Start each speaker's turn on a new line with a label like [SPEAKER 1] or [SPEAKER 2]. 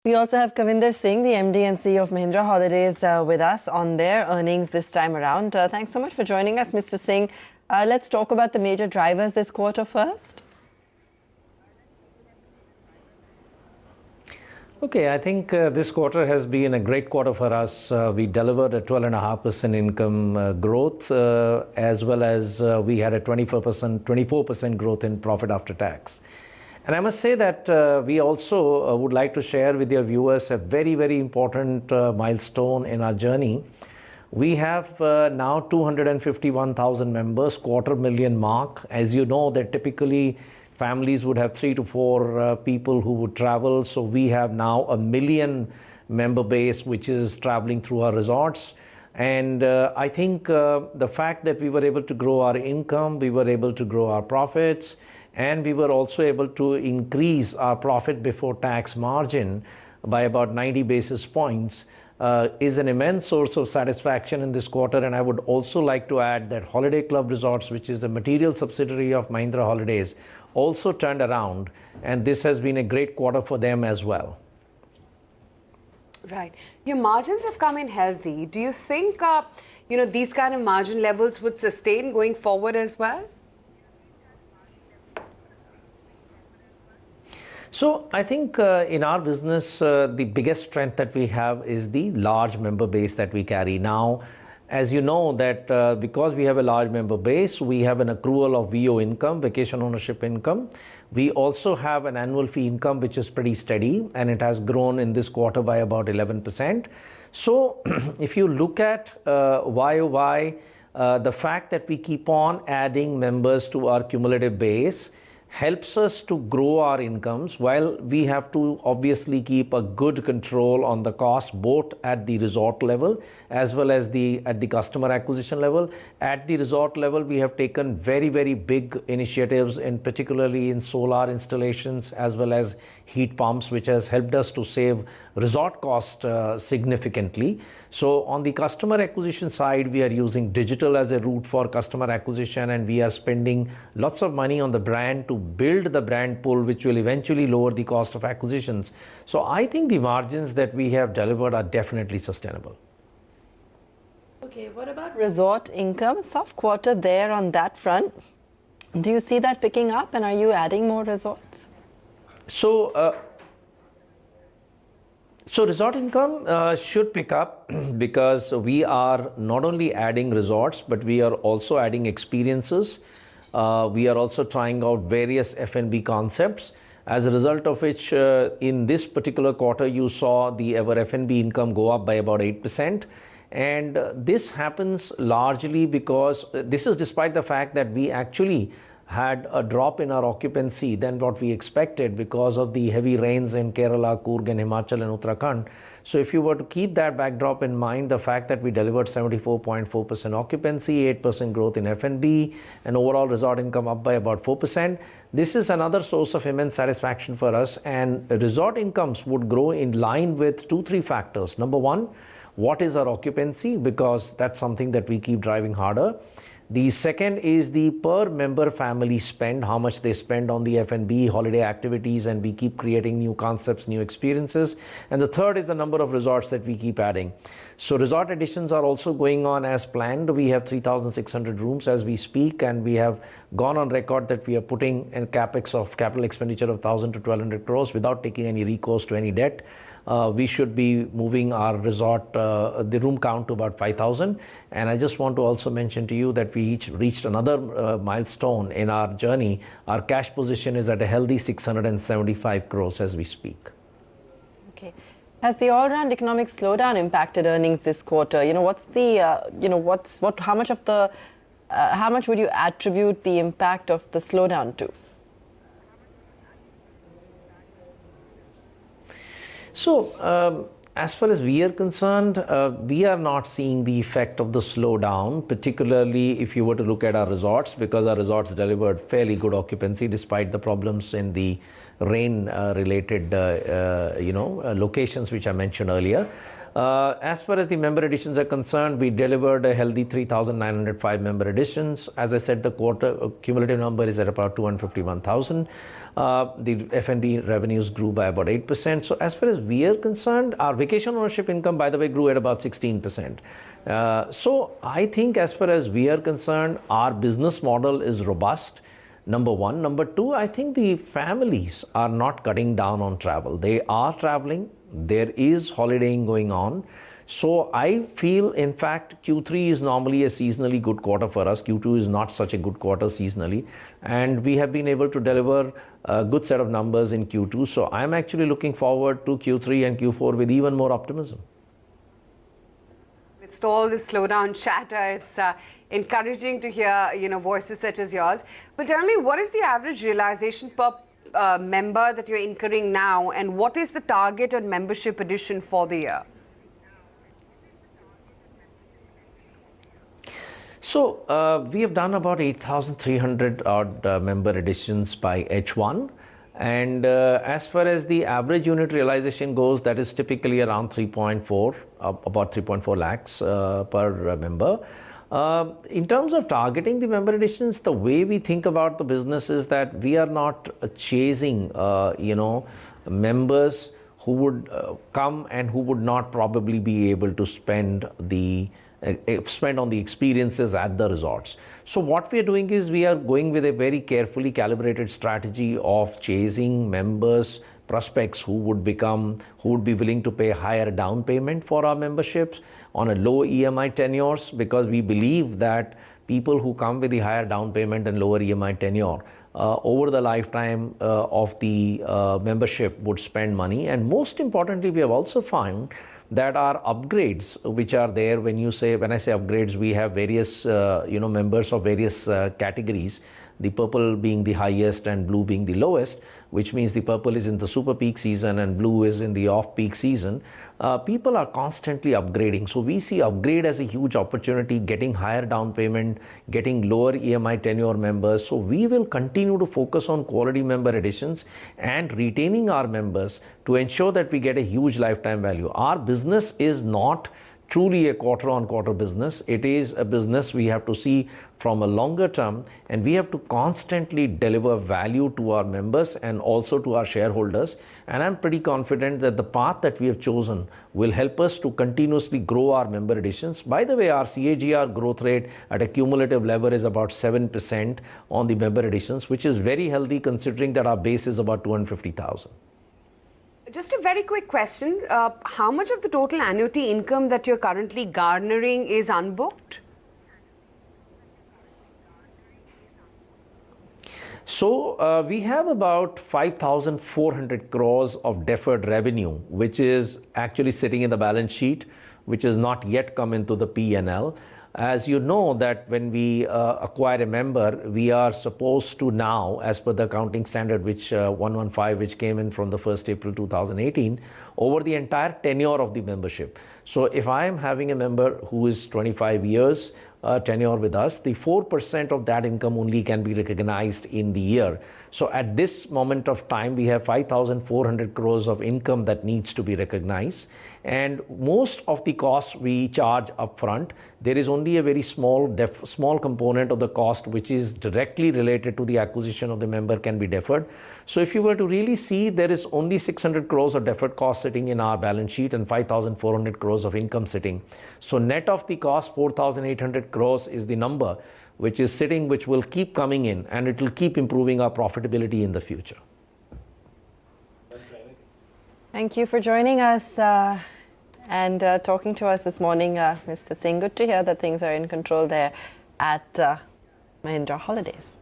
[SPEAKER 1] We also have Kavinder Singh, the MD and CEO of Mahindra Holidays, with us on their earnings this time around. Thanks so much for joining us, Mr. Singh. Let's talk about the major drivers this quarter first.
[SPEAKER 2] Okay, I think this quarter has been a great quarter for us. We delivered a 12.5% income growth, as well as we had a 24% growth in profit after tax. And I must say that we also would like to share with your viewers a very, very important milestone in our journey. We have now 251,000 members, 250,000 mark. As you know, that typically families would have 3 to 4 people who would travel. So we have now 1 million member base, which is traveling through our resorts. And I think the fact that we were able to grow our income, we were able to grow our profits, and we were also able to increase our profit before tax margin by about 90 basis points is an immense source of satisfaction in this quarter. And I would also like to add that Holiday Club Resorts, which is the material subsidiary of Mahindra Holidays, also turned around, and this has been a great quarter for them as well.
[SPEAKER 3] Right. Your margins have come in healthy. Do you think, these kind of margin levels would sustain going forward as well?
[SPEAKER 2] So I think in our business, the biggest strength that we have is the large member base that we carry. Now, as you know that because we have a large member base, we have an accrual of VO income, vacation ownership income. We also have an annual fee income, which is pretty steady, and it has grown in this quarter by about 11%. So if you look at YOY, the fact that we keep on adding members to our cumulative base helps us to grow our incomes, while we have to obviously keep a good control on the cost, both at the resort level as well as at the customer acquisition level. At the resort level, we have taken very, very big initiatives, and particularly in solar installations as well as heat pumps, which has helped us to save resort cost significantly. So on the customer acquisition side, we are using digital as a route for customer acquisition, and we are spending lots of money on the brand to build the brand pull, which will eventually lower the cost of acquisitions. So I think the margins that we have delivered are definitely sustainable.
[SPEAKER 1] Okay, what about resort income? Soft quarter there on that front. Do you see that picking up, and are you adding more resorts?
[SPEAKER 2] So resort income should pick up because we are not only adding resorts, but we are also adding experiences. We are also trying out various F&B concepts, as a result of which in this particular quarter you saw our F&B income go up by about 8%. And this happens largely because this is despite the fact that we actually had a drop in our occupancy than what we expected because of the heavy rains in Kerala, Coorg and Himachal and Uttarakhand. So if you were to keep that backdrop in mind, the fact that we delivered 74.4% occupancy, 8% growth in F&B, and overall resort income up by about 4%, this is another source of immense satisfaction for us. And resort incomes would grow in line with 2-3 factors. Number one, what is our occupancy? Because that's something that we keep driving harder. The second is the per member family spend, how much they spend on the F&B holiday activities, and we keep creating new concepts, new experiences. And the third is the number of resorts that we keep adding. So resort additions are also going on as planned. We have 3,600 rooms as we speak, and we have gone on record that we are putting a capital expenditure of 1,000 to 1,200 crores without taking any recourse to any debt. We should be moving our resort, the room count to about 5,000. And I just want to also mention to you that we reached another milestone in our journey. Our cash position is at a healthy 675 crores as we speak.
[SPEAKER 1] Okay. Has the all-round economic slowdown impacted earnings this quarter? How much would you attribute the impact of the slowdown to?
[SPEAKER 2] So, as far as we are concerned, we are not seeing the effect of the slowdown, particularly if you were to look at our resorts, because our resorts delivered fairly good occupancy despite the problems in the rain-related, locations which I mentioned earlier. As far as the member additions are concerned, we delivered a healthy 3,905 member additions. As I said, the quarter cumulative number is at about 251,000. The F&B revenues grew by about 8%. So as far as we are concerned, our vacation ownership income, by the way, grew at about 16%. So I think as far as we are concerned, our business model is robust. Number one. Number two, I think the families are not cutting down on travel. They are traveling. There is holidaying going on. So I feel, in fact, Q3 is normally a seasonally good quarter for us. Q2 is not such a good quarter seasonally. And we have been able to deliver a good set of numbers in Q2. So I'm actually looking forward to Q3 and Q4 with even more optimism.
[SPEAKER 3] It's all this slowdown chatter. It's encouraging to hear, voices such as yours. But tell me, what is the average realization per member that you're incurring now, and what is the target on membership addition for the year?
[SPEAKER 2] So we have done about 8,300 odd member additions by H1. And as far as the average unit realization goes, that is typically around 3.4, about 3.4 lakhs per member. In terms of targeting the member additions, the way we think about the business is that we are not chasing, members who would come and who would not probably be able to spend on the experiences at the resorts. So what we are doing is we are going with a very carefully calibrated strategy of chasing members, prospects who would be willing to pay higher down payment for our memberships on a low EMI tenures, because we believe that people who come with the higher down payment and lower EMI tenure over the lifetime of the membership would spend money. And most importantly, we have also found that our upgrades, which are there, when I say upgrades, we have various members of various categories, the purple being the highest and blue being the lowest, which means the purple is in the super peak season and blue is in the off peak season. People are constantly upgrading. So we see upgrade as a huge opportunity, getting higher down payment, getting lower EMI tenure members. So we will continue to focus on quality member additions and retaining our members to ensure that we get a huge lifetime value. Our business is not truly a quarter-on-quarter business. It is a business we have to see from a longer term, and we have to constantly deliver value to our members and also to our shareholders. And I'm pretty confident that the path that we have chosen will help us to continuously grow our member additions. By the way, our CAGR growth rate at a cumulative level is about 7% on the member additions, which is very healthy considering that our base is about 250,000.
[SPEAKER 3] Just a very quick question. How much of the total annuity income that you're currently garnering is unbooked?
[SPEAKER 2] So we have about 5,400 crores of deferred revenue, which is actually sitting in the balance sheet, which has not yet come into the P&L. As you know that when we acquire a member, we are supposed to now, as per the accounting standard, which 115, which came in from the 1st April 2018, over the entire tenure of the membership. So if I am having a member who is 25 years tenure with us, the 4% of that income only can be recognized in the year. So at this moment of time, we have 5,400 crores of income that needs to be recognized. And most of the costs we charge upfront. There is only a very small component of the cost which is directly related to the acquisition of the member can be deferred. So if you were to really see, there is only 600 crores of deferred cost sitting in our balance sheet and 5,400 crores of income sitting. So net of the cost, 4,800 crores is the number which is sitting, which will keep coming in, and it will keep improving our profitability in the future.
[SPEAKER 1] Thank you for joining us and talking to us this morning, Mr. Singh. Good to hear that things are in control there at Mahindra Holidays.